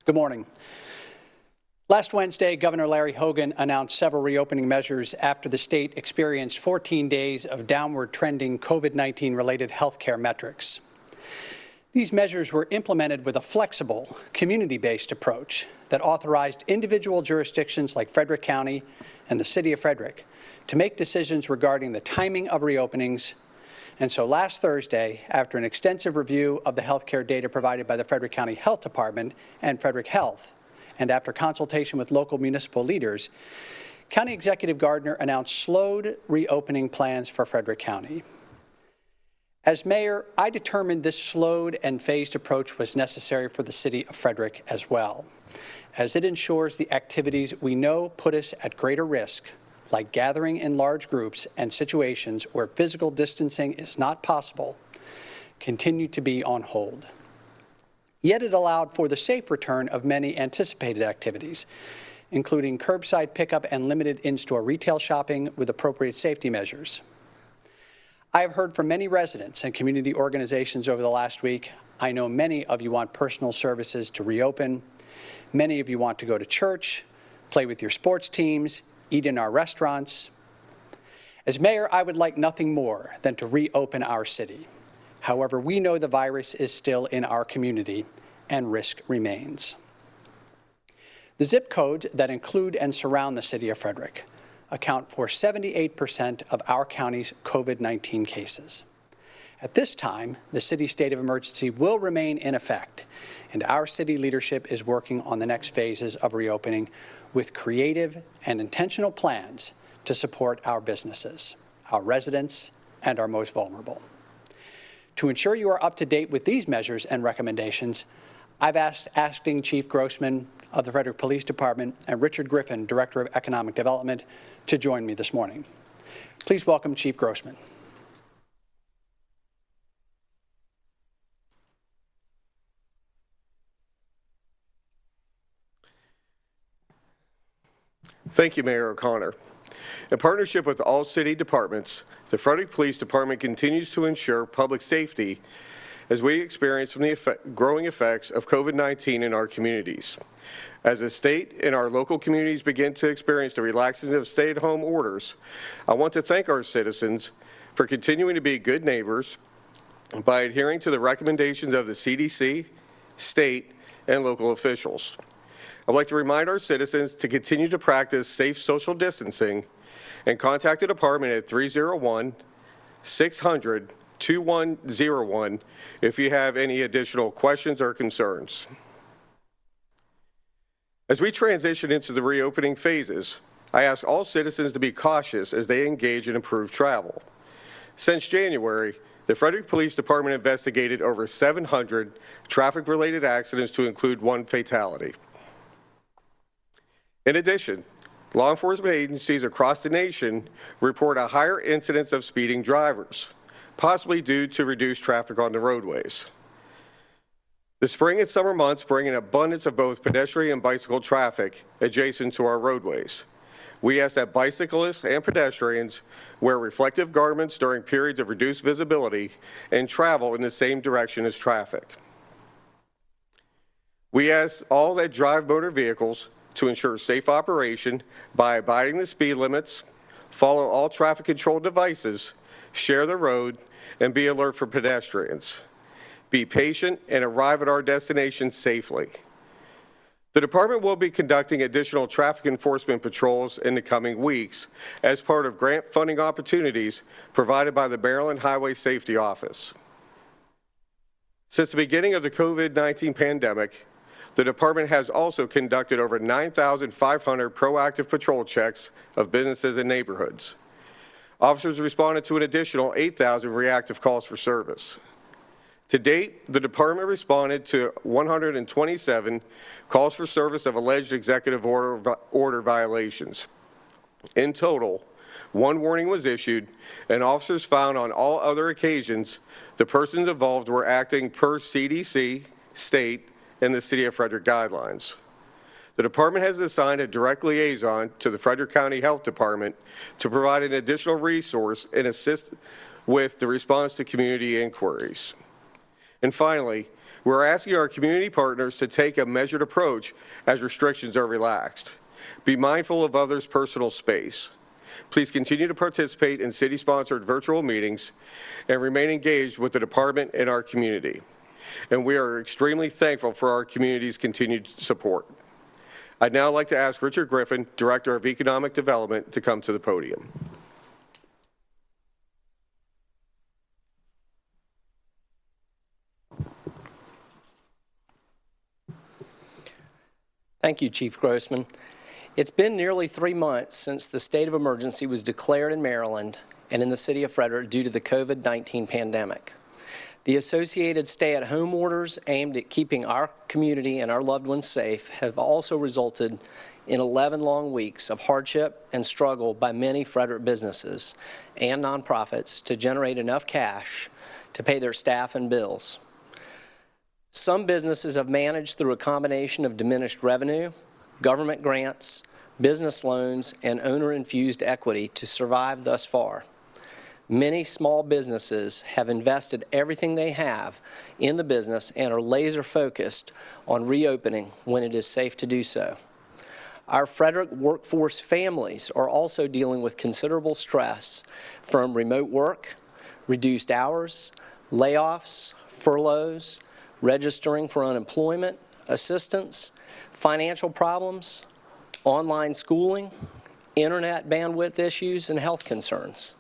Good morning. Last Wednesday, Governor Larry Hogan announced several reopening measures after the state experienced 14 days of downward trending COVID-19 related healthcare metrics. These measures were implemented with a flexible, community-based approach that authorized individual jurisdictions like Frederick County and the City of Frederick to make decisions regarding the timing of reopenings. And so last Thursday, after an extensive review of the healthcare data provided by the Frederick County Health Department and Frederick Health, and after consultation with local municipal leaders, County Executive Gardner announced slowed reopening plans for Frederick County. As mayor, I determined this slowed and phased approach was necessary for the city of Frederick as well, as it ensures the activities we know put us at greater risk, like gathering in large groups and situations where physical distancing is not possible, continue to be on hold. Yet it allowed for the safe return of many anticipated activities, including curbside pickup and limited in-store retail shopping with appropriate safety measures. I have heard from many residents and community organizations over the last week. I know many of you want personal services to reopen. Many of you want to go to church, play with your sports teams, eat in our restaurants. As mayor, I would like nothing more than to reopen our city. However, we know the virus is still in our community and risk remains. The zip codes that include and surround the city of Frederick account for 78% of our county's COVID-19 cases. At this time, the city's state of emergency will remain in effect, and our city leadership is working on the next phases of reopening with creative and intentional plans to support our businesses, our residents, and our most vulnerable. To ensure you are up to date with these measures and recommendations, I've asked Acting Chief Grossman of the Frederick Police Department and Richard Griffin, Director of Economic Development, to join me this morning. Please welcome Chief Grossman. Thank you, Mayor O'Connor. In partnership with all city departments, the Frederick Police Department continues to ensure public safety as we experience from the growing effects of COVID-19 in our communities. As the state and our local communities begin to experience the relaxing of stay-at-home orders, I want to thank our citizens for continuing to be good neighbors by adhering to the recommendations of the CDC, state, and local officials. I'd like to remind our citizens to continue to practice safe social distancing and contact the department at 301-600-2101 if you have any additional questions or concerns. As we transition into the reopening phases, I ask all citizens to be cautious as they engage in improved travel. Since January, the Frederick Police Department investigated over 700 traffic-related accidents to include one fatality. In addition, law enforcement agencies across the nation report a higher incidence of speeding drivers, possibly due to reduced traffic on the roadways. The spring and summer months bring an abundance of both pedestrian and bicycle traffic adjacent to our roadways. We ask that bicyclists and pedestrians wear reflective garments during periods of reduced visibility and travel in the same direction as traffic. We ask all that drive motor vehicles to ensure safe operation by abiding the speed limits, follow all traffic control devices, share the road, and be alert for pedestrians. Be patient and arrive at our destination safely. The department will be conducting additional traffic enforcement patrols in the coming weeks as part of grant funding opportunities provided by the Maryland Highway Safety Office. Since the beginning of the COVID-19 pandemic, the department has also conducted over 9,500 proactive patrol checks of businesses and neighborhoods. Officers responded to an additional 8,000 reactive calls for service. To date, the department responded to 127 calls for service of alleged executive order violations. In total, 1 warning was issued, and officers found on all other occasions the persons involved were acting per CDC, state, and the City of Frederick guidelines. The department has assigned a direct liaison to the Frederick County Health Department to provide an additional resource and assist with the response to community inquiries. And finally, We're asking our community partners to take a measured approach as restrictions are relaxed. Be mindful of others' personal space. Please continue to participate in city-sponsored virtual meetings and remain engaged with the department and our community. And we are extremely thankful for our community's continued support. I'd now like to ask Richard Griffin, Director of Economic Development, to come to the podium. Thank you, Chief Grossman. It's been nearly 3 months since the state of emergency was declared in Maryland and in the city of Frederick due to the COVID-19 pandemic. The associated stay-at-home orders aimed at keeping our community and our loved ones safe have also resulted in 11 long weeks of hardship and struggle by many Frederick businesses and nonprofits to generate enough cash to pay their staff and bills. Some businesses have managed through a combination of diminished revenue, government grants, business loans, and owner-infused equity to survive thus far. Many small businesses have invested everything they have in the business and are laser-focused on reopening when it is safe to do so. Our Frederick workforce families are also dealing with considerable stress from remote work, reduced hours, layoffs, furloughs, registering for unemployment assistance, financial problems, online schooling, internet bandwidth issues, and health concerns.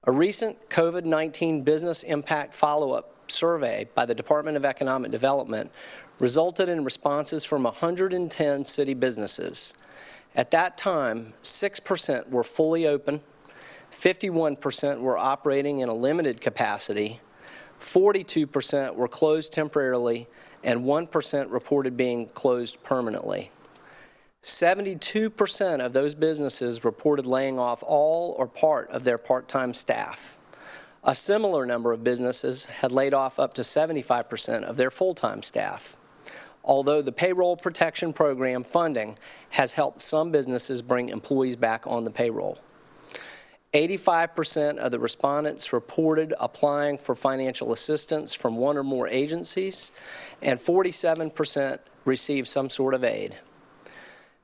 A recent COVID-19 business impact follow-up survey by the Department of Economic Development resulted in responses from 110 city businesses. At that time, 6% were fully open, 51% were operating in a limited capacity, 42% were closed temporarily, and 1% reported being closed permanently. 72% of those businesses reported laying off all or part of their part-time staff. A similar number of businesses had laid off up to 75% of their full-time staff. Although the Payroll Protection Program funding has helped some businesses bring employees back on the payroll. 85% of the respondents reported applying for financial assistance from one or more agencies, and 47% received some sort of aid.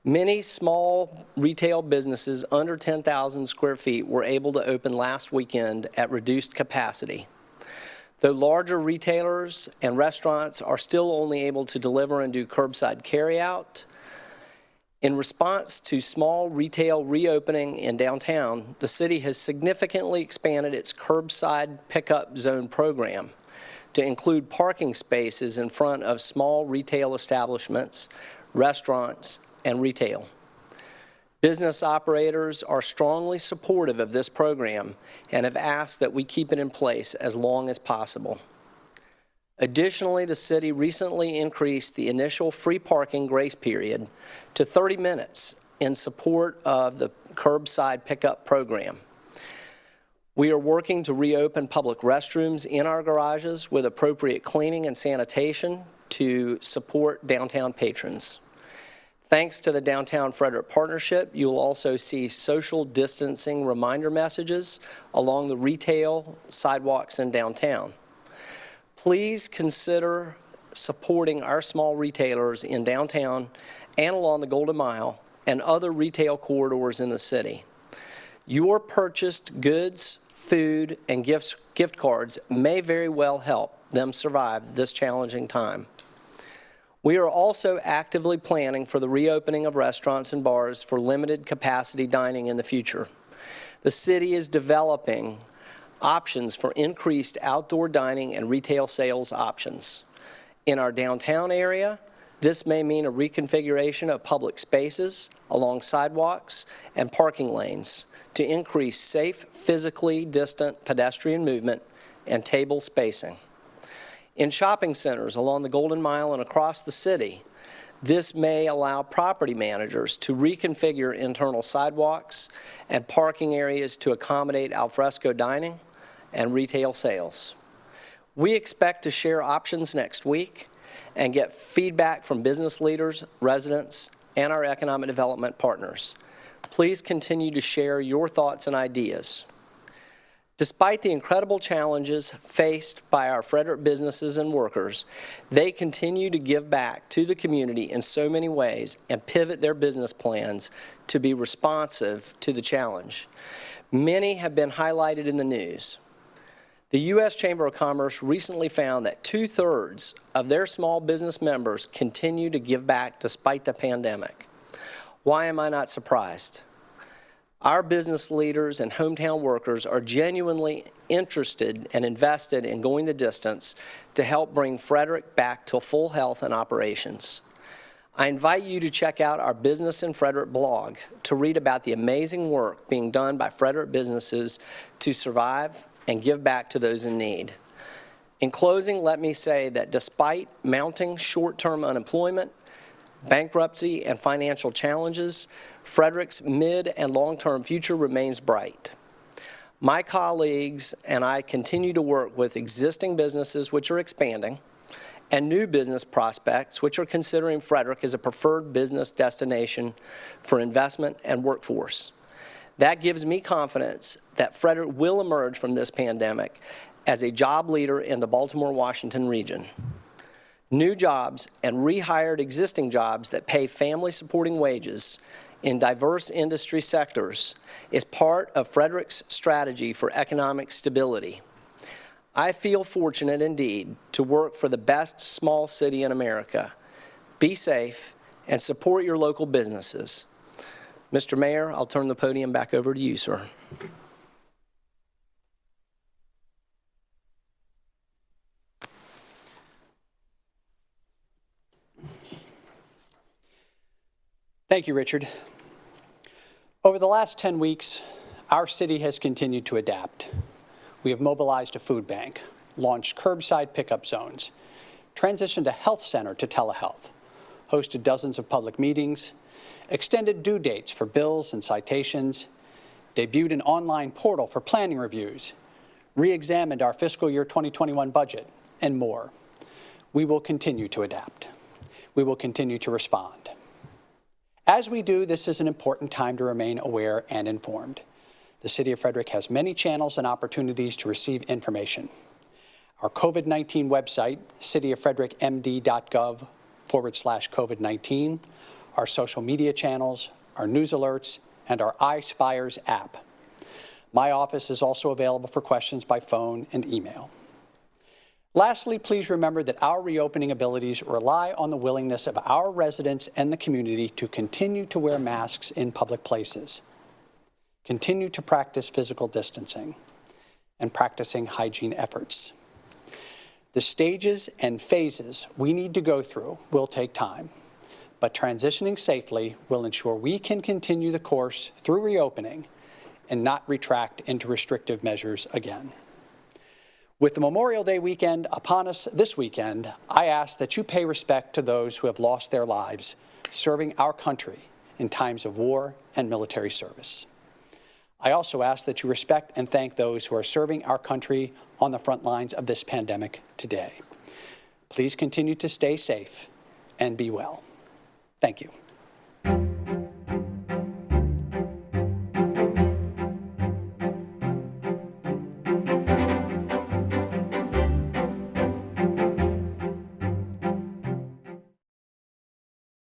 Many small retail businesses under 10,000 square feet were able to open last weekend at reduced capacity. Though larger retailers and restaurants are still only able to deliver and do curbside carryout, in response to small retail reopening in downtown, the city has significantly expanded its curbside pickup zone program to include parking spaces in front of small retail establishments, restaurants, and retail. Business operators are strongly supportive of this program and have asked that we keep it in place as long as possible. Additionally, the city recently increased the initial free parking grace period to 30 minutes in support of the curbside pickup program. We are working to reopen public restrooms in our garages with appropriate cleaning and sanitation to support downtown patrons. Thanks to the Downtown Frederick Partnership, you will also see social distancing reminder messages along the retail sidewalks in downtown. Please consider supporting our small retailers in downtown and along the Golden Mile and other retail corridors in the city. Your purchased goods, food, and gift cards may very well help them survive this challenging time. We are also actively planning for the reopening of restaurants and bars for limited capacity dining in the future. The city is developing options for increased outdoor dining and retail sales options. In our downtown area, this may mean a reconfiguration of public spaces along sidewalks and parking lanes to increase safe, physically distant pedestrian movement and table spacing. In shopping centers along the Golden Mile and across the city, this may allow property managers to reconfigure internal sidewalks and parking areas to accommodate alfresco dining and retail sales. We expect to share options next week and get feedback from business leaders, residents, and our economic development partners. Please continue to share your thoughts and ideas. Despite the incredible challenges faced by our Frederick businesses and workers, they continue to give back to the community in so many ways and pivot their business plans to be responsive to the challenge. Many have been highlighted in the news. The U.S. Chamber of Commerce recently found that 2/3 of their small business members continue to give back despite the pandemic. Why am I not surprised? Our business leaders and hometown workers are genuinely interested and invested in going the distance to help bring Frederick back to full health and operations. I invite you to check out our Business in Frederick blog to read about the amazing work being done by Frederick businesses to survive and give back to those in need. In closing, let me say that despite mounting short-term unemployment, bankruptcy, and financial challenges, Frederick's mid- and long-term future remains bright. My colleagues and I continue to work with existing businesses which are expanding and new business prospects which are considering Frederick as a preferred business destination for investment and workforce. That gives me confidence that Frederick will emerge from this pandemic as a job leader in the Baltimore-Washington region. New jobs and rehired existing jobs that pay family-supporting wages in diverse industry sectors is part of Frederick's strategy for economic stability. I feel fortunate indeed to work for the best small city in America. Be safe and support your local businesses. Mr. Mayor, I'll turn the podium back over to you, sir. Thank you, Richard. Over the last 10 weeks, our city has continued to adapt. We have mobilized a food bank, launched curbside pickup zones, transitioned a health center to telehealth, hosted dozens of public meetings, extended due dates for bills and citations, debuted an online portal for planning reviews, re-examined our fiscal year 2021 budget, and more. We will continue to adapt. We will continue to respond. As we do, this is an important time to remain aware and informed. The City of Frederick has many channels and opportunities to receive information. Our COVID-19 website, cityoffrederickmd.gov/COVID-19, our social media channels, our news alerts, and our iSpires app. My office is also available for questions by phone and email. Lastly, please remember that our reopening abilities rely on the willingness of our residents and the community to continue to wear masks in public places, continue to practice physical distancing, and practicing hygiene efforts. The stages and phases we need to go through will take time, but transitioning safely will ensure we can continue the course through reopening and not retract into restrictive measures again. With the Memorial Day weekend upon us this weekend, I ask that you pay respect to those who have lost their lives serving our country in times of war and military service. I also ask that you respect and thank those who are serving our country on the front lines of this pandemic today. Please continue to stay safe and be well. Thank you.